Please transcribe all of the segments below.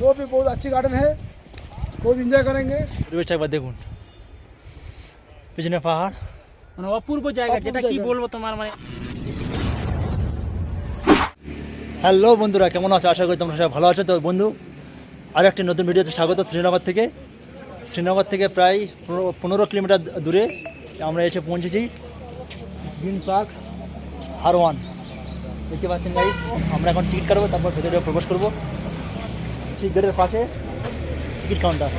वो भी बहुत अच्छी गार्डन है, बहुत एंजॉय करेंगे। পরিবেশটা একবার দেখুন, পিছনে পাহাড়, মানে অপূর্ব জায়গা, যেটা কি বলবো তোমার মানে। হ্যালো বন্ধুরা, কেমন আছো? আশা করি তোমরা সবাই ভালো আছো। তো বন্ধু, আর একটি নতুন ভিডিওতে স্বাগত। শ্রীনগর থেকে প্রায় 15 কিলোমিটার দূরে আমরা এসে পৌঁছেছি গ্রিন পার্ক হারওয়ান। দেখতে পাচ্ছেন গাইস, আমরা এখন টিকিট কাটবো, তারপর ভেতরে প্রবেশ করবো। ঠিক গেটের পাশে টিকিট কাউন্টার।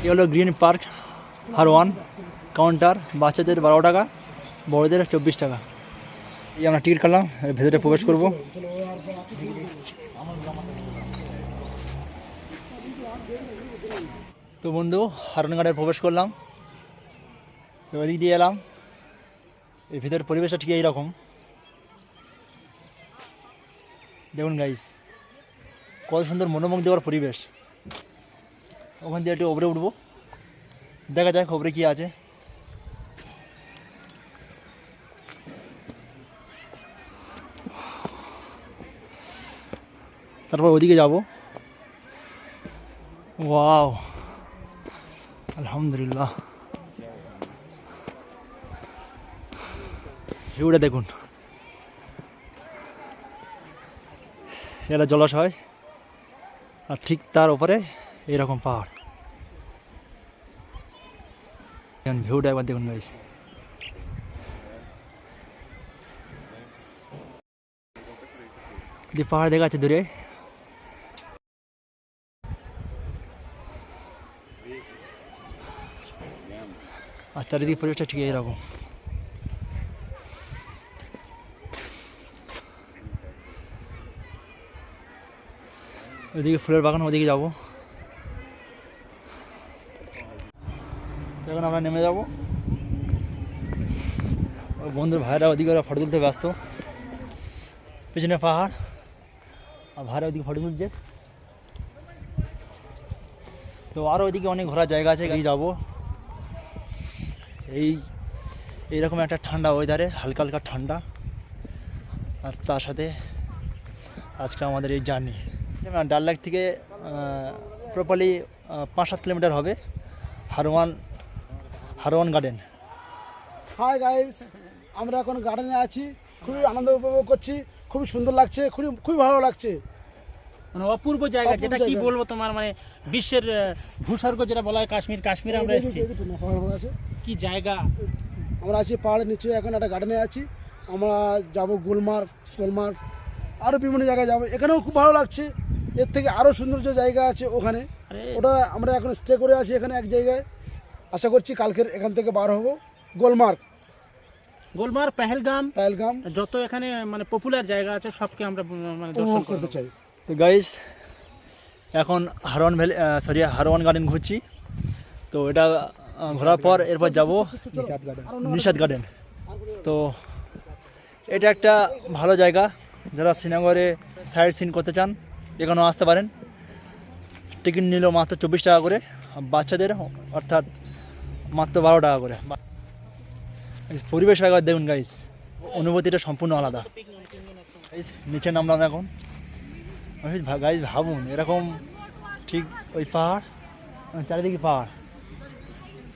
এ হলো গ্রিন পার্ক হারওয়ান কাউন্টার। বাচ্চাদের 12 টাকা, বড়দের 24 টাকা। এই আমরা টিকিট কাটলাম, ভেতরে প্রবেশ করব। তো বন্ধু, হারওয়ান গার্ডে প্রবেশ করলাম, ওদিক দিয়ে এলাম। এই ভেতরের পরিবেশটা ঠিক এইরকম, দেখুন গাইস, কত সুন্দর মনোমুগ্ধকর পরিবেশ। ওখান দিয়ে একটু ওপরে উঠবো, দেখা যাক ওপরে কী আছে। তারপর ওদিকে যাব। ওয়াও, আলহামদুলিল্লাহ, ভিউটা দেখুন। এটা জলাশয়, আর ঠিক তার উপরে এইরকম পাহাড়। ভিউটা একবার দেখুন গাইস। যে পাহাড় দেখা যাচ্ছে দূরে, আর চারিদিকে পরিবেশটা ঠিক এইরকম। ওইদিকে ফুলের বাগান, ওদিকে যাবো। এখন আমরা নেমে যাবো। বন্ধুর ভাইরা ওদিকে ওরা ফটো তুলতে ব্যস্ত। পেছনে পাহাড়, আর ভাইরা ওদিকে ফটো তুলছে। তো আরও ওইদিকে অনেক ঘোরার জায়গা আছে, এই যাবো। এইরকম একটা ঠান্ডা ওয়েদারে, হালকা হালকা ঠান্ডা, আর তার সাথে আজকে আমাদের এই জার্নি। ডাল লেক থেকে প্রপারলি 5-7 কিলোমিটার হবে হারওয়ান গার্ডেন। হাই গাইস, আমরা এখন গার্ডেনে আছি, খুবই আনন্দ উপভোগ করছি, খুবই সুন্দর লাগছে, খুবই ভালো লাগছে। মানে অপূর্ব জায়গা, যেটা কি বলবো তোমার মানে বিশ্বের ভূস্বর্গ যেটা বলা হয় কাশ্মীর আমরা এসেছি। কি জায়গা! আমরা আছি পাহাড়ের নিচে, এখন একটা গার্ডেনে আছি। আমরা যাব গুলমার্গ, সোলমার্গ, আরও বিভিন্ন জায়গায় যাব। এখানেও খুব ভালো লাগছে, এর থেকে আরও সৌন্দর্য জায়গা আছে ওখানে। ওটা আমরা এখন স্টে করে আছি এখানে এক জায়গায়। আশা করছি কালকের এখান থেকে বার হব গুলমার্গ, পেহেলগাম, যত এখানে মানে পপুলার জায়গা আছে সবকে আমরা মানে দর্শন করতে চাই। তো গাইস, এখন হারওয়ান গার্ডেন ঘুরছি। তো এটা ঘোরার পর এরপর যাব নিশাদ গার্ডেন। তো এটা একটা ভালো জায়গা, যারা শ্রীনগরে সাইট সিন করতে চান এখানেও আসতে পারেন। টিকিট নিল মাত্র 24 টাকা করে, বাচ্চাদের অর্থাৎ মাত্র 12 টাকা করে। পরিবেশ একবার দেখুন গাইস, অনুভূতিটা সম্পূর্ণ আলাদা। নিচে নামলাম এখন। গাইস ভাবুন, এরকম ঠিক ওই পাহাড়, চারিদিকে পাহাড়,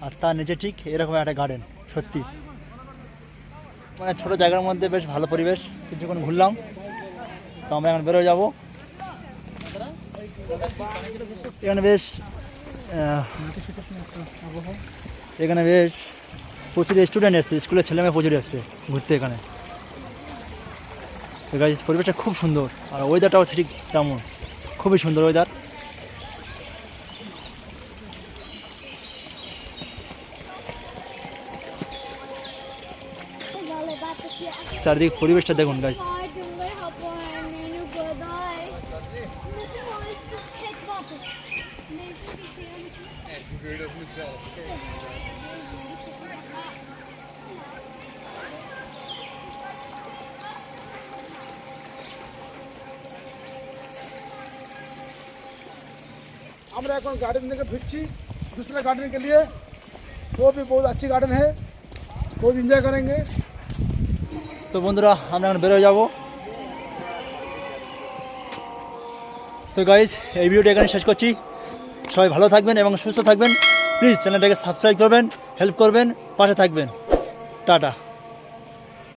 আর তার নিচে ঠিক এরকম একটা গার্ডেন। সত্যি মানে ছোটো জায়গার মধ্যে বেশ ভালো পরিবেশ। কিছুক্ষণ ঘুরলাম, তো আমরা এখন বেরোয় যাবো। এখানে বেশ প্রচুর স্টুডেন্ট এসছে, স্কুলের ছেলেমেয়ে প্রচুর এসছে ঘুরতে এখানে। গাইস, পরিবেশটা খুব সুন্দর, আর ওয়েদারটাও ঠিক তেমন, খুবই সুন্দর ওয়েদার। চারিদিকে পরিবেশটা দেখুন গাইস। আমরা এখন गार्डन থেকে फिरছি दूसरे गार्डन के लिए। वो भी बहुत अच्छी गार्डन है, बहुत एंजॉय करेंगे। তো বন্ধুরা, আমরা এখন বেরোয় যাব। তো গাইজ এই ভিডিওটা এখানে শেষ করছি। সবাই ভালো থাকবেন এবং সুস্থ থাকবেন। প্লিজ চ্যানেলটাকে সাবস্ক্রাইব করবেন, হেল্প করবেন, পাশে থাকবেন। টাটা।